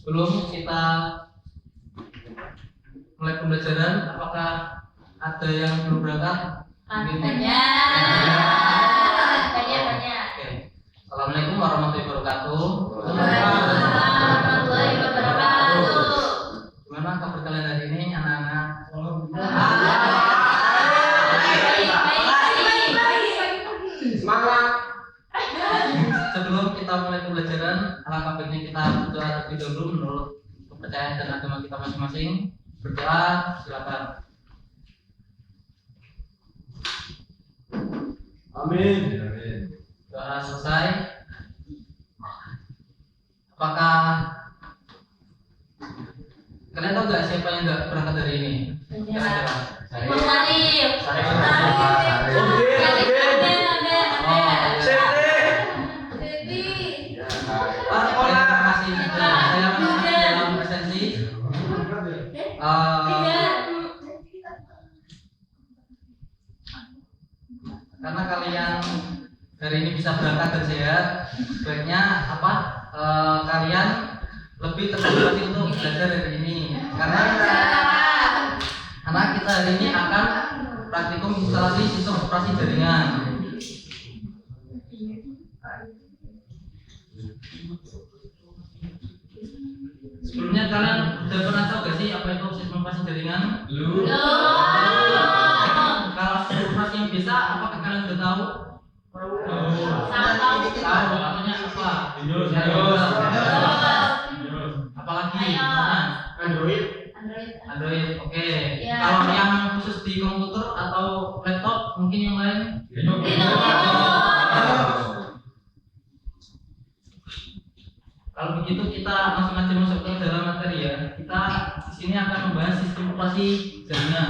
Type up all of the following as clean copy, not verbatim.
Sebelum kita mulai pembelajaran, apakah ada yang belum berangkat? Banyak. Oke. Assalamualaikum warahmatullahi wabarakatuh. Waalaikumsalam warahmatullahi wabarakatuh. Gimana kabar kalian hari ini, anak-anak? Semangat. Sebelum kita mulai pembelajaran, alangkah baiknya kita berdoa terlebih dahulu menurut kepercayaan dan agama kita masing-masing. Berdoa, silakan. Amin. Doa selesai. Apakah kalian tahu nggak siapa yang nggak berangkat dari ini? Kira-kira. Saya masih dalam presensi. Karena kalian hari ini bisa berangkat dan sehat, sebaiknya kalian lebih termotivasi untuk belajar hari ini. Karena kita hari ini akan praktikum instalasi sistem operasi jaringan. Sebelumnya kalian sudah pernah tahu gak sih apa itu sistem operasi jaringan? Kalau sistem operasi yang biasa, apakah kalian sudah tahu? Tahu namanya apa? Apalagi? Android. Oke. Kalau yang khusus di komputer atau laptop, mungkin yang lain? Kalau begitu kita langsung aja masuk ke dalam materi ya. Kita di sini akan membahas sistem operasi jaringan.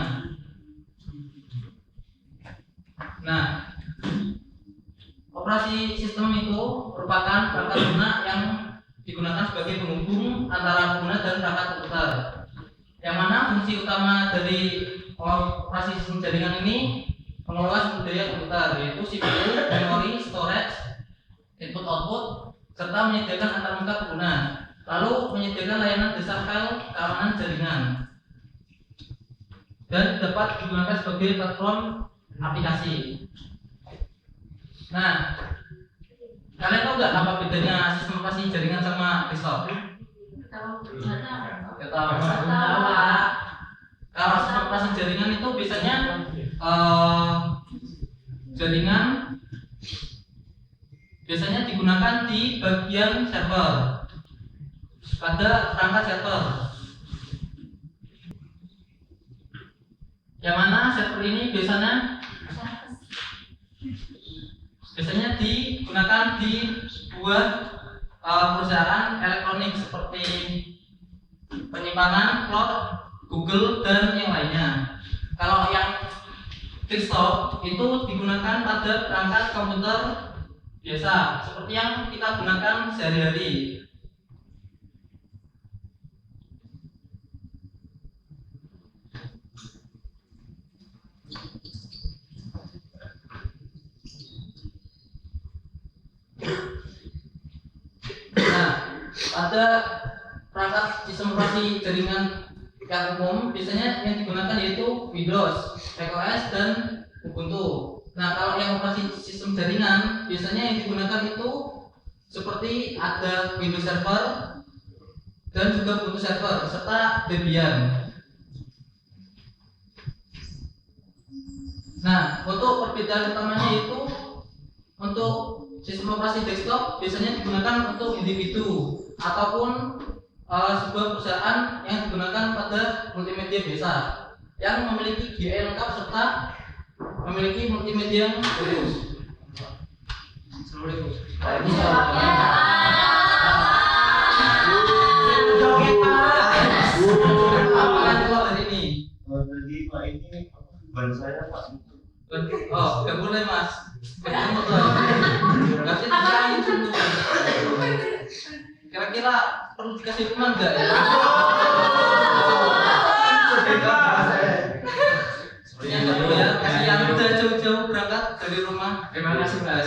Nah, operasi sistem itu merupakan perangkat lunak yang digunakan sebagai penghubung antara pengguna dan perangkat komputer. Yang mana fungsi utama dari operasi sistem jaringan ini mengelola sumber daya komputer, yaitu CPU, memori, storage, input/output, serta menyediakan antarmuka pengguna, lalu menyediakan layanan dasar file keamanan jaringan, dan dapat digunakan sebagai platform aplikasi. Nah, kalian tahu nggak apa bedanya sistem operasi jaringan sama desktop? Nggak tahu. Kalau sistem operasi jaringan itu biasanya jaringan biasanya digunakan di bagian server pada perangkat server, yang mana server ini biasanya digunakan di sebuah perusahaan elektronik seperti penyimpanan, cloud, Google, dan yang lainnya. Kalau yang desktop itu digunakan pada perangkat komputer biasa, seperti yang kita gunakan sehari-hari. Nah, pada perangkat sistem operasi jaringan yang umum biasanya yang digunakan yaitu Windows, macOS, dan Ubuntu. Nah, kalau yang operasi sistem jaringan biasanya yang digunakan itu seperti ada Windows Server dan juga Ubuntu Server serta Debian. Nah, untuk perbedaan utamanya itu untuk sistem operasi desktop biasanya digunakan untuk individu ataupun sebuah perusahaan yang digunakan pada multimedia biasa yang memiliki GUI lengkap serta memiliki multimedia yang bagus. Assalamualaikum. Apa yang keluar dari ini? Jadi Pak ini ban saya Pak. Oh, nggak boleh Mas. Nggak sih dikain dulu. Kira-kira perlu dikasih hukuman nggak ya? Sepertinya nggak perlu ya. Kasihan udah jauh-jauh berangkat dari rumah. Terima kasih Mbak.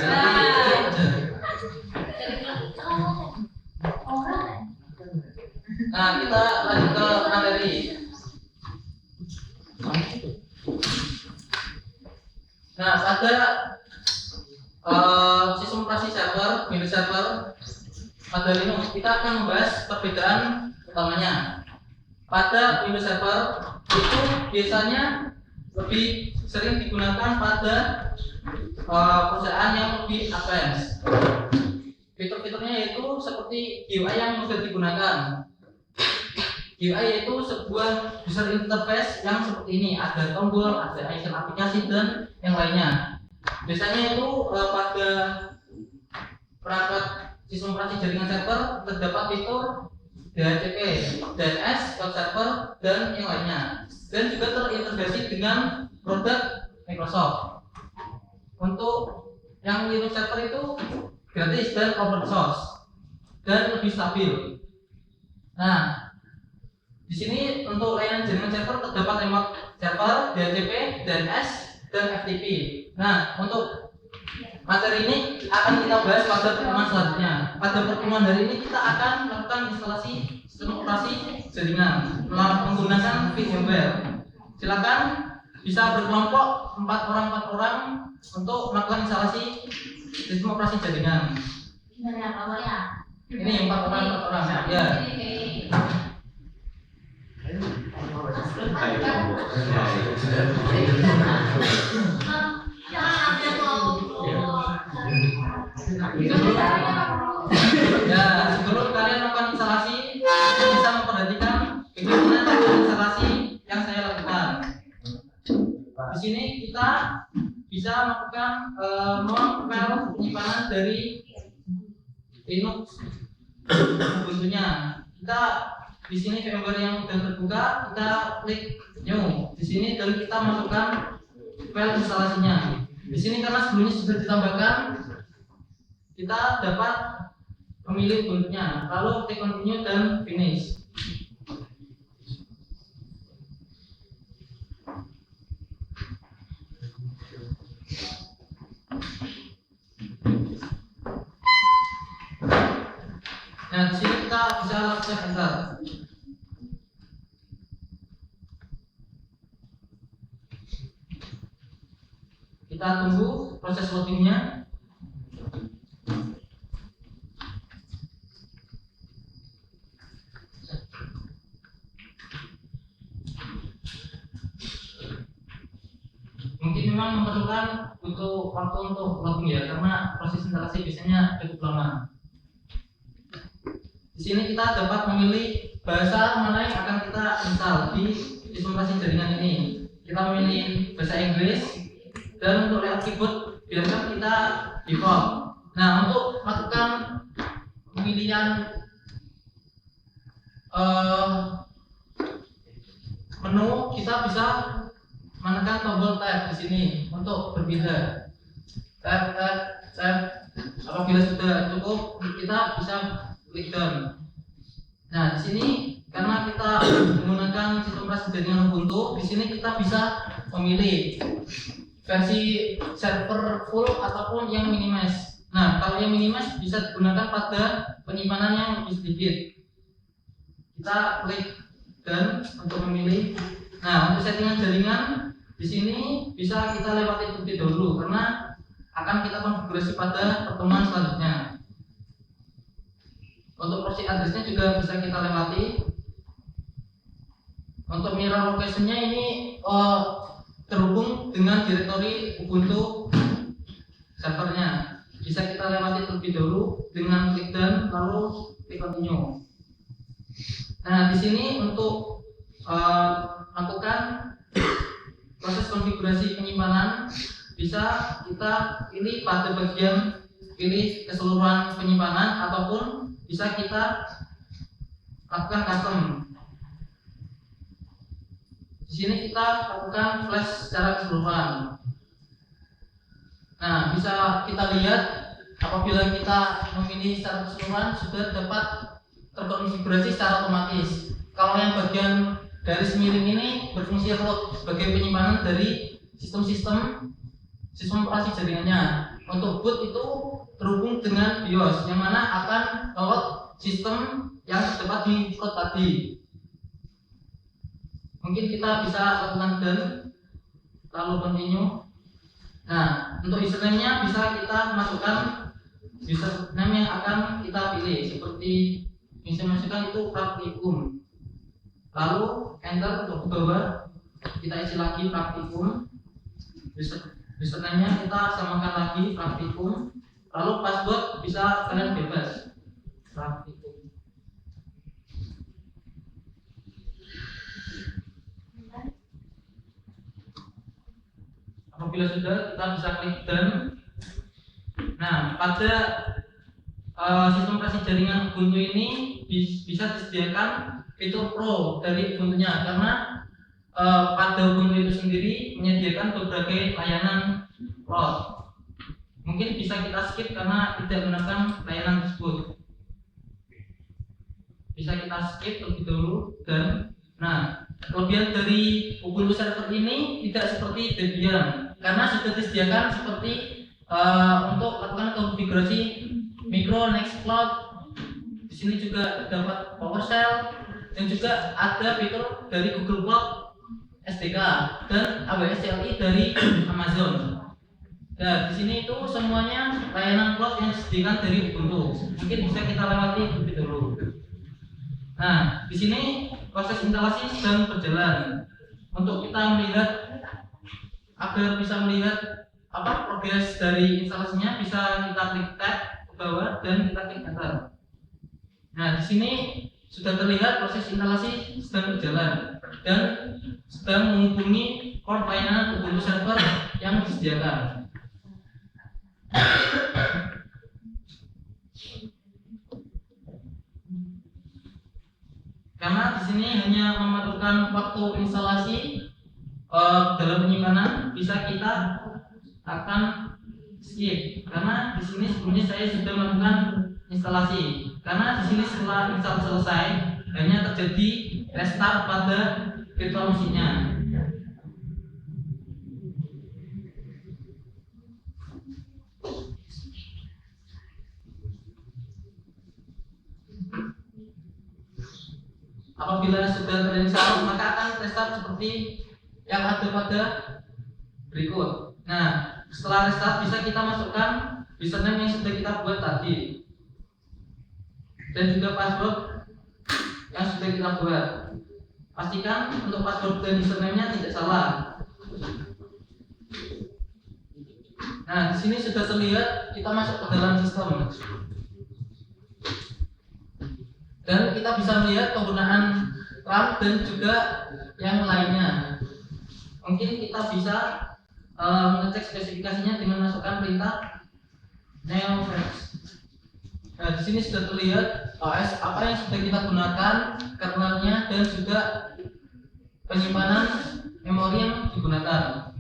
Nah, kita lanjut ke materi. Nah, pada sistem operasi server, Windows Server pada Linux kita akan membahas perbedaan utamanya. Pada Windows Server itu biasanya lebih sering digunakan pada perusahaan yang lebih advance. Fitur-fiturnya yaitu seperti GUI yang mudah digunakan. GUI yaitu sebuah user interface yang seperti ini, ada tombol, ada icon aplikasi dan yang lainnya. Biasanya itu pada perangkat sistem operasi jaringan server terdapat fitur DHCP, DNS, web server dan yang lainnya, dan juga terintegrasi dengan produk Microsoft. Untuk yang Linux server itu gratis dan open source dan lebih stabil. Nah, di sini untuk layanan jaringan server terdapat remote server, DHCP, DNS, dan FTP. Nah, untuk materi ini akan kita bahas pada pertemuan selanjutnya. Pada pertemuan hari ini kita akan melakukan instalasi sistem operasi jaringan menggunakan VMware. Silakan bisa berkelompok 4 orang untuk melakukan instalasi sistem operasi jaringan. Ini 4 orang ya. Ya, sebelum kalian melakukan instalasi, bisa memperhatikan bagaimana cara instalasi yang saya lakukan. Di sini kita bisa melakukan file penyimpanan dari Linux Ubuntu-nya. Kita di sini VMware yang sudah terbuka, kita klik new di sini dan kita masukkan file instalasinya. Di sini karena sebelumnya sudah ditambahkan, kita dapat memilih Ubuntu-nya, lalu klik continue dan finish. Nah, di sini kita bisa lakukan enter. Kita tunggu proses loadingnya. Mungkin memang memerlukan butuh waktu untuk loading ya, karena proses instalasi biasanya cukup lama. Di sini kita dapat memilih bahasa mana yang akan kita install di sistem operasi jaringan ini. Kita memilih bahasa Inggris, dan untuk layout keyboard biarkan kita default. Nah, untuk melakukan pemilihan menu, kita bisa menekan tombol tab di sini untuk berpindah. Tab. Apabila sudah cukup, kita bisa klik down. Nah, di sini karena kita menggunakan sistem operasi jaringan Ubuntu, di sini kita bisa memilih versi server full ataupun yang minimize. Nah, kalau yang minimize bisa digunakan pada penyimpanan yang lebih sedikit. Kita klik done untuk memilih. Nah, untuk settingan jaringan di sini bisa kita lewati terlebih dahulu karena akan kita konfigurasi pada pertemuan selanjutnya. Untuk proxy address-nya juga bisa kita lewati. Untuk mirror location-nya ini terhubung dengan direktori Ubuntu servernya. Bisa kita lewati terlebih dahulu dengan klik done lalu klik continue. Nah, di sini untuk melakukan proses konfigurasi penyimpanan bisa kita pilih pada bagian pilih keseluruhan penyimpanan ataupun bisa kita lakukan custom. Di sini kita lakukan flash secara keseluruhan. Nah, bisa kita lihat apabila kita memilih secara keseluruhan sudah dapat terkonfigurasi secara otomatis. Kalau yang bagian garis miring ini berfungsi root sebagai penyimpanan dari sistem operasi jaringannya. untuk boot itu terhubung dengan BIOS yang mana akan load sistem yang dapat di code tadi. Mungkin kita bisa lakukan done lalu continue. Nah, untuk username-nya bisa kita masukkan username yang akan kita pilih, seperti bisa masukkan itu praktikum. Lalu enter untuk ke bawah, kita isi lagi praktikum. Username-nya kita samakan lagi praktikum. Lalu password bisa kalian bebas praktikum. Apabila sudah, kita bisa klik done. Nah, pada sistem operasi jaringan Ubuntu ini bisa disediakan fitur Pro dari Ubuntu-nya, karena pada Ubuntu itu sendiri menyediakan berbagai layanan cloud. Mungkin bisa kita skip karena tidak menggunakan layanan tersebut. Bisa kita skip terlebih dahulu. Dan nah, kelebihan dari Ubuntu server ini tidak seperti Debian, karena sudah disediakan seperti untuk lakukan konfigurasi Micro Nextcloud. Di sini juga dapat PowerShell dan juga ada fitur dari Google Cloud SDK dan AWS CLI dari Amazon. Nah, di sini itu semuanya layanan cloud yang disediakan dari Ubuntu. Mungkin bisa kita lewati terlebih dahulu. Nah, di sini proses instalasi sedang berjalan. Untuk kita melihat, agar bisa melihat progres dari instalasinya, bisa kita klik tab ke bawah dan kita klik enter. Nah, di sini sudah terlihat proses instalasi sedang berjalan dan sedang menghubungi port layanan Ubuntu server yang disediakan. Karena di sini hanya memerlukan waktu instalasi dalam penyimpanan, bisa kita akan skip karena di sini sebelumnya saya sudah melakukan instalasi. Karena di sini setelah install selesai hanya terjadi restart pada virtual mesinnya. Apabila sudah terinstall, maka akan restart seperti yang ada pada berikut. Nah, setelah restart bisa kita masukkan username yang sudah kita buat tadi dan juga password yang sudah kita buat. Pastikan untuk password dan username-nya tidak salah. Nah, di sini sudah terlihat kita masuk ke dalam sistem. Dan kita bisa melihat penggunaan RAM dan juga yang lainnya. Mungkin kita bisa mengecek spesifikasinya dengan masukkan perintah neofresh. Nah, di sini sudah terlihat OS apa yang sudah kita gunakan, kernelnya dan juga penyimpanan memori yang digunakan.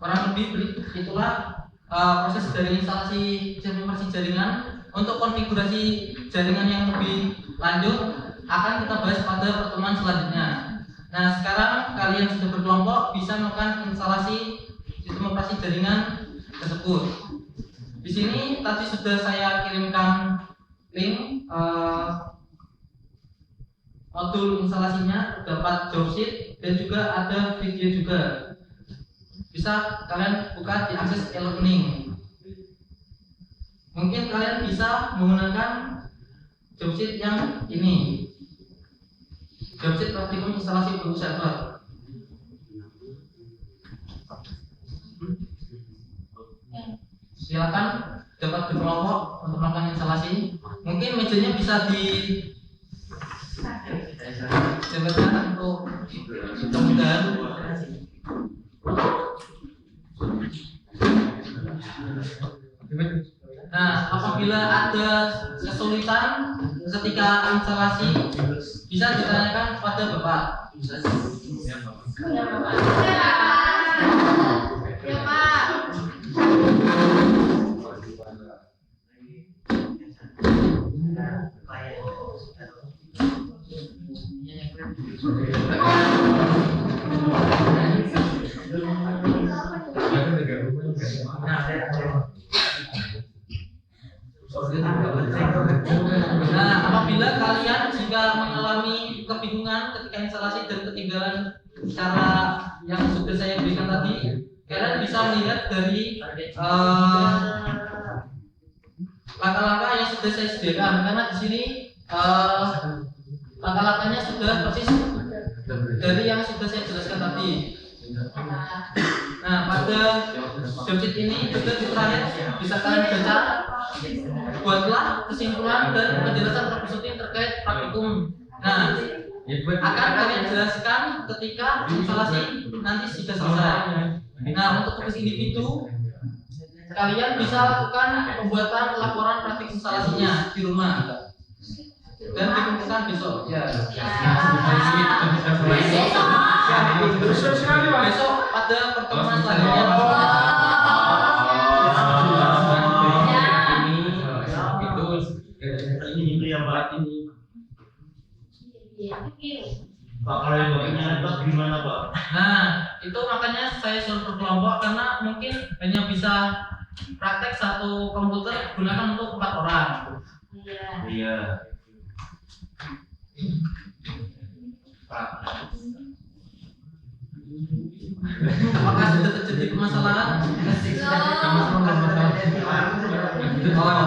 Kurang lebih itulah proses dari instalasi sistem operasi jaringan. Untuk konfigurasi jaringan yang lebih lanjut akan kita bahas pada pertemuan selanjutnya. Nah, sekarang kalian sudah berkelompok bisa melakukan instalasi sistem operasi jaringan tersebut. Di sini tadi sudah saya kirimkan link modul instalasinya, terdapat job sheet dan juga ada video juga. Bisa kalian buka di akses e-learning. Mungkin kalian bisa menggunakan job sheet yang ini, job sheet praktikum instalasi Ubuntu server. Silakan dapat berkelompok untuk melakukan instalasi. Mungkin mejanya bisa di jabatan untuk kemudahan. Nah, apabila ada kesulitan ketika instalasi, bisa ditanyakan kepada Bapak. Ya, Pak. Ya, Pak. Nah, apabila kalian jika mengalami kebingungan ketika instalasi dan ketinggalan cara yang sudah saya berikan tadi, kalian bisa melihat dari langkah-langkah yang sudah saya sediakan, karena di sini langkah-langkahnya sudah persis dari yang sudah saya jelaskan tadi. Nah, pada website ini juga terakhir bisa kalian baca, buatlah kesimpulan dan penjelasan troubleshooting terkait praktikum. Nah, akan kalian jelaskan ketika instalasi nanti sudah selesai. Nah, untuk tugas individu, kalian bisa lakukan pembuatan laporan praktik instalasinya di rumah dan dikumpulkan besok. Besok pada pertemuan selanjutnya. Ini yang Pak ini. Pak, kalau yang baginya Pak gimana Pak? Nah, itu makanya saya suruh berkelompok karena mungkin hanya bisa praktek satu komputer gunakan untuk 4 orang. Iya. Apakah sudah terjadi permasalahan?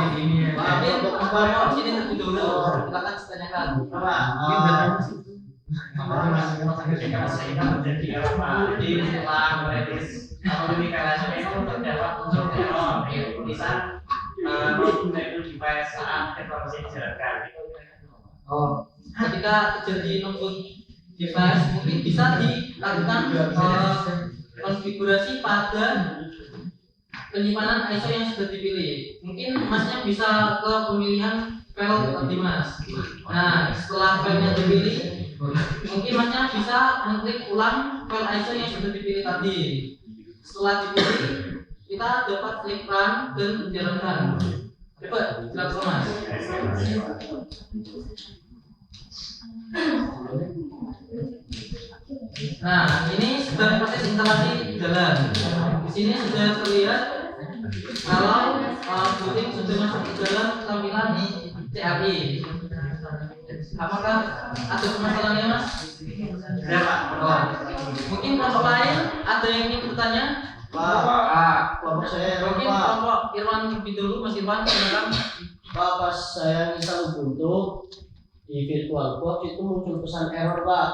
Pak, sini terlebih dulu. Silakan ditanyakan. Oh, ketika terjadi ngebut device mungkin bisa dilakukan konfigurasi pada penyimpanan ISO yang sudah dipilih. Mungkin masnya bisa ke pemilihan file tadi mas. Nah, setelah filenya dipilih, mungkin masnya bisa mengklik ulang file ISO yang sudah dipilih tadi. Setelah dipilih, kita dapat klik run dan menjalankan. Coba silakan mas. Nah, ini sudah proses instalasi jalan. Di sini sudah terlihat kalau booting sudah masuk ke dalam tampilan CAI. Apakah ada permasalahannya mas? Ya Pak. Oh. Mungkin kelompok lain ada yang ingin bertanya? Pak, kelompok saya Mungkin Pak. kelompok Irwan lebih dulu, Mas Irwan silakan. Pak, pas saya install Ubuntu di VirtualBox itu muncul pesan error Pak.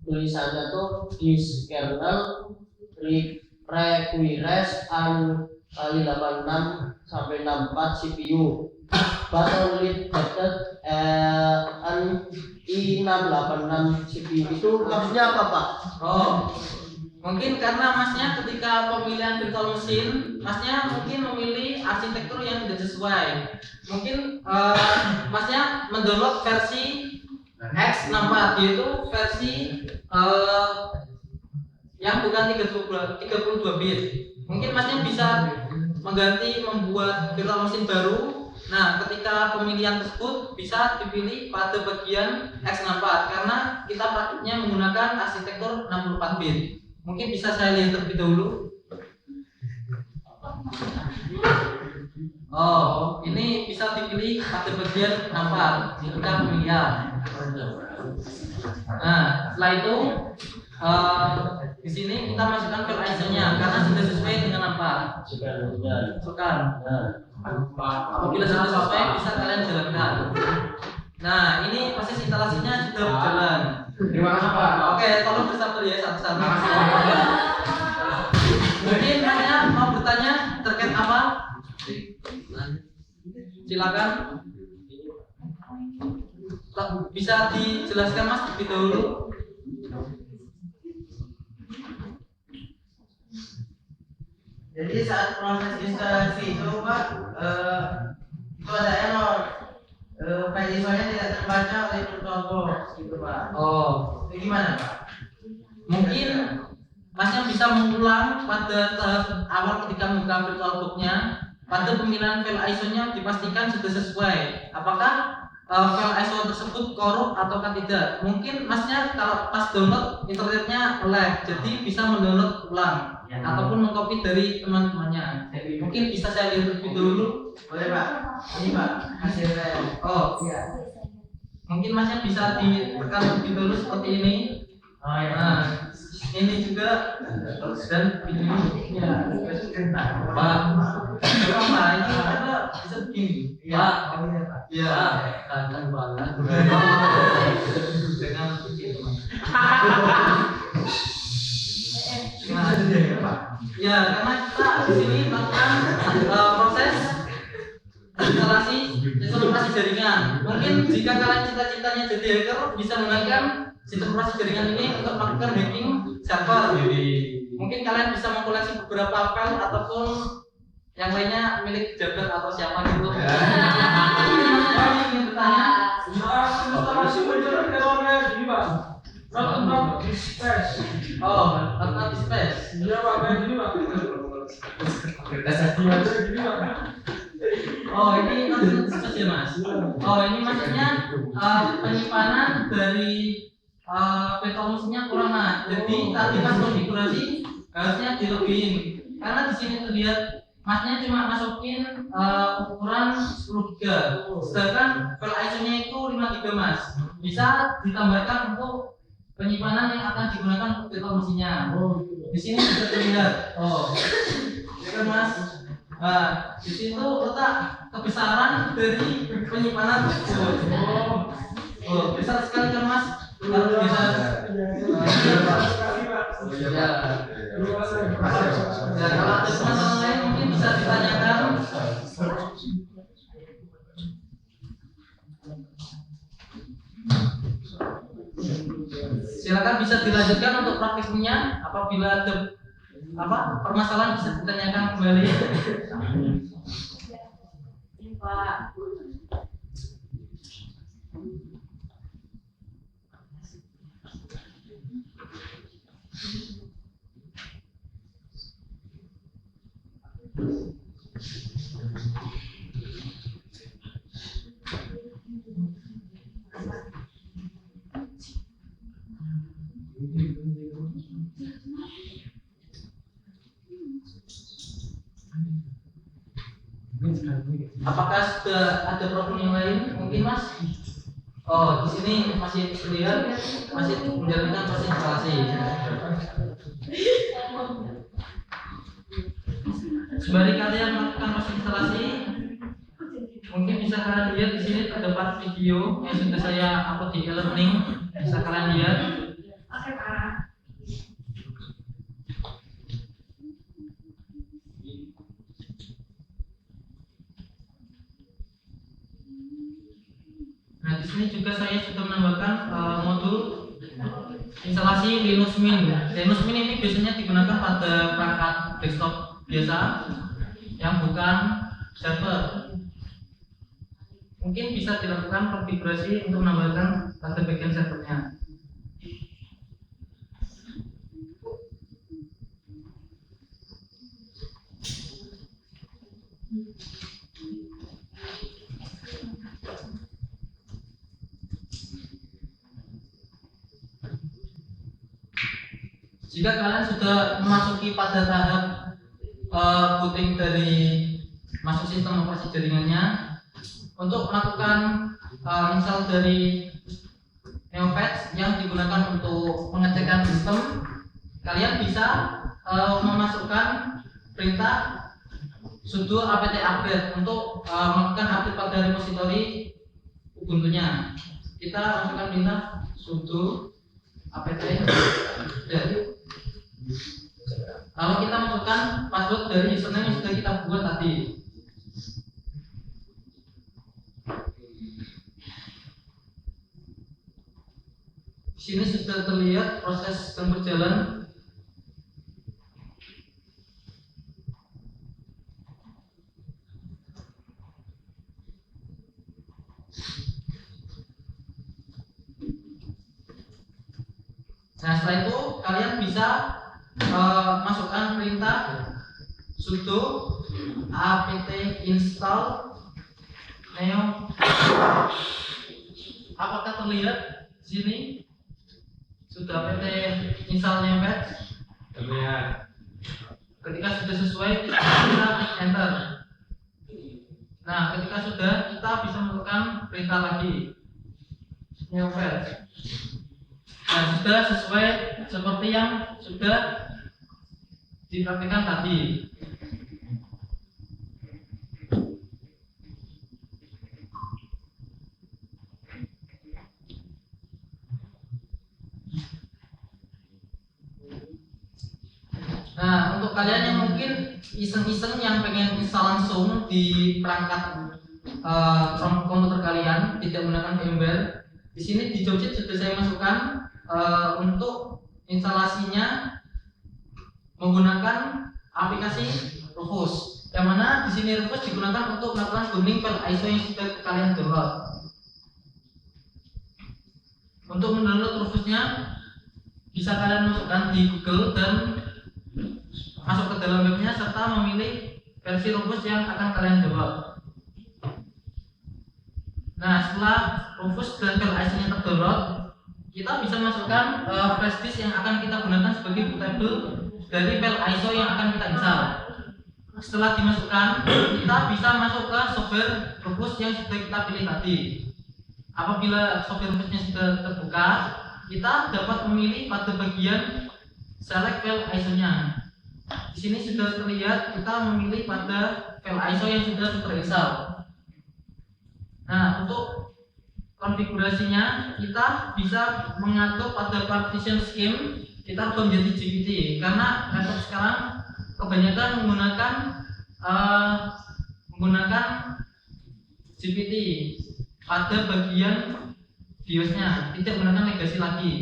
Tulisannya tuh disk kernel requires kali 86 sampai 64 CPU. But only detected an i686 CPU. Itu maksudnya apa Pak? Oh, mungkin karena masnya ketika pemilihan virtual machine, masnya mungkin memilih arsitektur yang tidak sesuai. Mungkin masnya mendownload versi X64, yaitu versi yang bukan 32 bit. Mungkin masnya bisa mengganti membuat virtual machine baru. Nah, ketika pemilihan tersebut bisa dipilih pada bagian X64 karena kita praktiknya menggunakan arsitektur 64 bit. Mungkin bisa saya lihat terlebih dahulu. Oh, ini bisa dipilih pada bagian 64 ketika pemilihan. Nah, setelah itu di sini kita masukkan file ISO-nya karena sudah sesuai dengan apa? Masukkan. Apabila sudah sesuai bisa kalian jalankan. Nah, ini proses instalasinya sudah berjalan. Terima kasih Pak. Oke, tolong bersabar ya satu-satu. Mungkin hanya mau bertanya terkait apa? Silakan. Bisa dijelaskan Mas lebih dahulu? Jadi saat proses instalasi itu Pak, itu ada error, file ISO-nya tidak terbaca oleh VirtualBox gitu Pak. Oh, Itu gimana Pak? mungkin Masnya bisa mengulang pada tahap awal ketika membuka VirtualBox-nya. Pada pemilihan file ISO-nya dipastikan sudah sesuai. Apakah file ISO tersebut korup ataukah tidak? Mungkin Masnya kalau pas download internetnya lag, jadi bisa mendownload ulang. ataupun mengcopy dari teman-temannya. Mungkin bisa saya lihat lebih dulu. Boleh Pak. Ini Pak hasilnya. Oh iya. Mungkin masnya bisa ditekan lebih dulu seperti ini. Oh ya. Nah, ini juga dan ini ya. Pak, Pak, ini ada bisa begini. Pak, ya, Ganteng banget. dengan begitu. Ya, karena kita di sini melakukan proses instalasi sistem operasi jaringan. Mungkin jika kalian cita-citanya jadi hacker, bisa menggunakan sistem operasi jaringan ini untuk melakukan hacking server. Mungkin kalian bisa mengkoleksi beberapa file ataupun yang lainnya milik pejabat atau siapa gitu. Ingin bertanya. Oh, not di space. Oh, ini not space ya Mas. Oh, ini maksudnya penyimpanan dari virtual kurang Mas. Jadi tadi Mas konfigurasi harusnya dilebihin. Karena di sini terlihat Masnya cuma masukin ukuran 10 GB. Sedangkan file ISO-nya itu 5 GB Mas. Bisa ditambahkan untuk penyimpanan yang akan digunakan untuk virtual mesinnya. Di sini bisa terlihat. Oh, ya kan Mas. Di situ letak kebesaran dari penyimpanan tersebut. Oh, besar sekali kan Mas? Kalau bisa. Ya, kalau ada teman-teman lain mungkin bisa ditanyakan. Silakan bisa dilanjutkan untuk praktiknya. Apabila ada permasalahan bisa ditanyakan kembali. Pak. Apakah sudah ada problem yang lain? Mungkin Mas? Oh, di sini masih terlihat masih menjalankan proses instalasi. Sembari kalian melakukan proses instalasi, mungkin bisa kalian lihat di sini terdapat video yang sudah saya upload di e-learning. Bisa kalian lihat. Oke Pak. Nah, di sini juga saya sudah menambahkan modul instalasi Linux Mint. Linux Mint ini biasanya digunakan pada perangkat desktop biasa yang bukan server. Mungkin bisa dilakukan konfigurasi untuk menambahkan pada bagian servernya. Jika kalian sudah memasuki pada tahap booting dari masuk sistem operasi jaringannya, untuk melakukan install dari NeoFetch yang digunakan untuk pengecekan sistem, kalian bisa memasukkan perintah sudo apt update untuk melakukan update pada repository Ubuntu-nya. Kita masukkan perintah sudo apt update. Lalu kita masukkan password dari username yang sudah kita buat tadi. Di sini sudah terlihat proses yang berjalan. Nah, setelah itu kalian bisa masukkan perintah sudo apt install neo. Apakah terlihat di sini sudah apt install NeoFetch? Terlihat. Ketika sudah sesuai, kita klik enter. Nah, ketika sudah, kita bisa melakukan perintah lagi, new file. Nah, sudah sesuai seperti yang sudah dipraktikkan tadi. Nah, untuk kalian yang mungkin iseng-iseng yang pengen install langsung di perangkat komputer kalian, tidak menggunakan VMware, di sini di job sheet sudah saya masukkan untuk instalasinya menggunakan aplikasi Rufus. Yang mana di sini Rufus digunakan untuk melakukan gunning file ISO yang sudah kalian download. Untuk mendownload Rufusnya bisa kalian masukkan di Google dan masuk ke dalam webnya serta memilih versi Rufus yang akan kalian download. Nah, setelah Rufus dan file ISO-nya terdownload, kita bisa masukkan flash disk yang akan kita gunakan sebagai bootable dari file ISO yang akan kita install. Setelah dimasukkan, kita bisa masuk ke software Rufus yang sudah kita pilih tadi. Apabila software Rufusnya sudah terbuka, kita dapat memilih pada bagian select file ISO-nya. Di sini sudah terlihat kita memilih pada file ISO yang sudah terinstall. Nah, untuk konfigurasinya kita bisa mengatur pada partition scheme kita ubah menjadi GPT karena laptop sekarang kebanyakan menggunakan GPT pada bagian BIOS-nya, tidak menggunakan legacy lagi.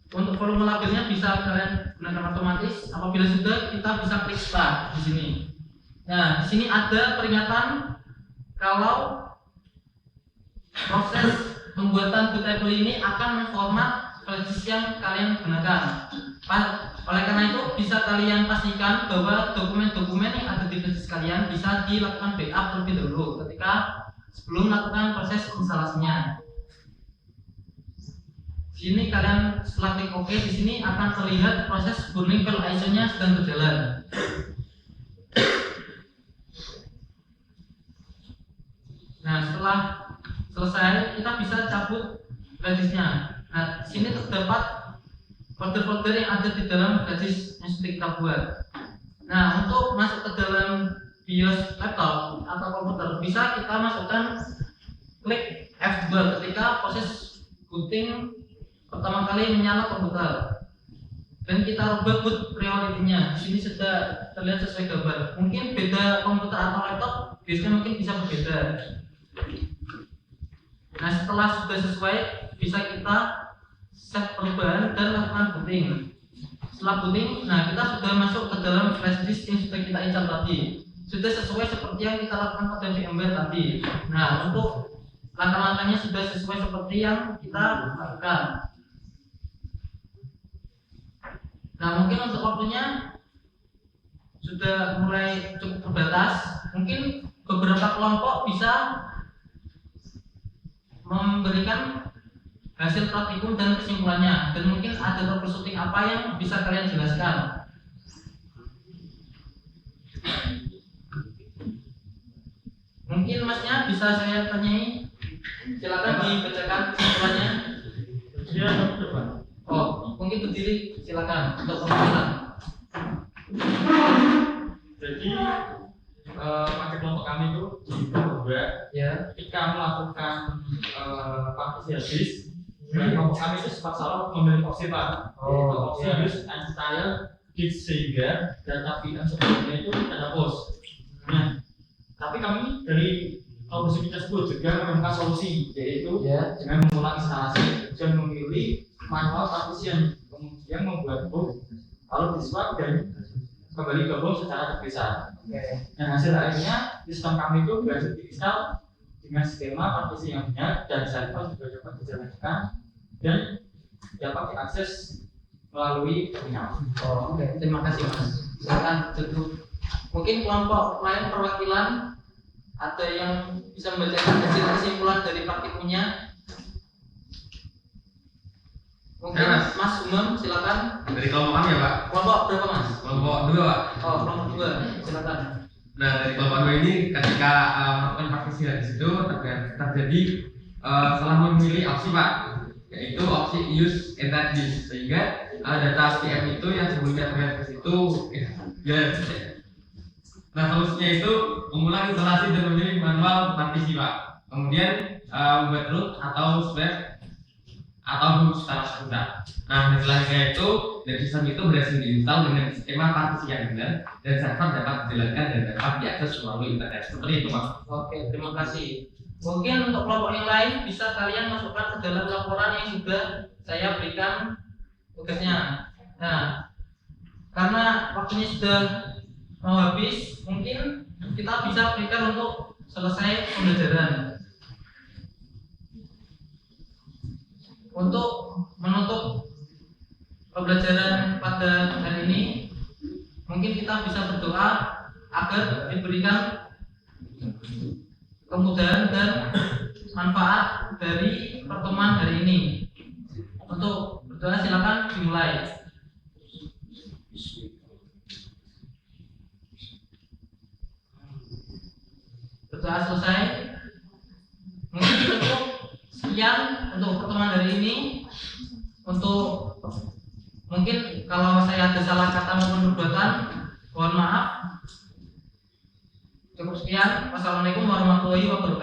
Untuk volume labelnya bisa kalian gunakan otomatis. Apabila sudah, kita bisa klik start di sini. Nah, di sini ada peringatan kalau proses pembuatan bootable ini akan memformat flash disk yang kalian gunakan. Oleh karena itu, bisa kalian pastikan bahwa dokumen-dokumen yang ada di flash disk kalian bisa dilakukan backup terlebih dahulu ketika sebelum melakukan proses instalasinya. Di sini kalian setelah klik OK, di sini akan terlihat proses burning file ISO-nya sedang berjalan. Nah, setelah selesai, kita bisa cabut flash disk-nya. Nah, di sini terdapat folder-folder yang ada di dalam flash disk yang sudah kita buat. Nah, untuk masuk ke dalam BIOS laptop atau komputer, bisa kita masukkan klik F2 ketika proses booting pertama kali menyala komputer, dan kita rubah boot priority-nya. Di sini sudah terlihat sesuai gambar. Mungkin beda komputer atau laptop, biasanya mungkin bisa berbeda. Nah, setelah sudah sesuai, bisa kita set perubahan dan lakukan booting. Setelah booting, nah kita sudah masuk ke dalam flash disk yang sudah kita install tadi. Sudah sesuai seperti yang kita lakukan pada VMware tadi. Nah, untuk langkah-langkahnya sudah sesuai seperti yang kita lakukan. Nah, mungkin untuk waktunya sudah mulai cukup terbatas. Mungkin beberapa kelompok bisa memberikan hasil praktikum dan kesimpulannya, dan mungkin ada troubleshooting apa yang bisa kalian jelaskan. Mungkin masnya bisa saya tanyai, silakan dibacakan kesimpulannya. Oh, mungkin berdiri, silakan untuk pembahasan. Jadi pada kelompok kami itu juga Ya. ketika melakukan partisi habis, kelompok kami itu sempat salah memilih opsi Pak. Opsi habis entire disk sehingga data VM sebelumnya itu terhapus. Nah, tapi kami dari opsi tersebut juga menemukan solusi, yaitu dengan mengulang instalasi dan memilih manual partition yang membuat boom lalu di swap dan kembali ke boom secara terpisah. Dan hasil akhirnya sistem kami itu berhasil diinstal dengan skema partisi yang benar, dan Salesforce juga dapat dijalankan dan dapat diakses melalui terminal. Terima kasih Mas. Silakan tutup. Mungkin kelompok lain perwakilan ada yang bisa membacakan hasil kesimpulan dari praktikumnya. Mungkin Mas. Mas Umam silakan. Dari kelompok kami ya Pak. Kelompok berapa Mas? Kelompok 2 Pak. Oh, kelompok 2. Silakan. Nah dari kelompok 2 ini ketika melakukan partisipasi di situ terjadi salah memilih opsi Pak, yaitu opsi use entity, sehingga data PM itu yang sebelumnya terlihat ke situ ya. Nah solusinya itu mengulang instalasi dan memilih manual partisi Pak, kemudian membuat root atau swap atau host secara sebentar. Nah selanjutnya itu dari sistem itu berhasil diinstal dengan skema partisi yang benar dan server dapat dijalankan dan dapat diakses melalui internet. Seperti itu Pak. Oke, terima kasih. Mungkin untuk kelompok yang lain bisa kalian masukkan ke dalam laporan yang sudah saya berikan tugasnya. Nah, karena waktunya sudah mau habis, mungkin kita bisa berikan untuk selesai pembelajaran. Untuk menutup pembelajaran pada hari ini, mungkin kita bisa berdoa agar diberikan kemudahan dan manfaat dari pertemuan hari ini. Untuk berdoa silakan dimulai. Berdoa selesai. Mungkin cukup sekian untuk pertemuan hari ini. Untuk mungkin kalau saya ada salah kata maupun perbuatan, mohon maaf. Cukup sekian. Wassalamualaikum warahmatullahi wabarakatuh.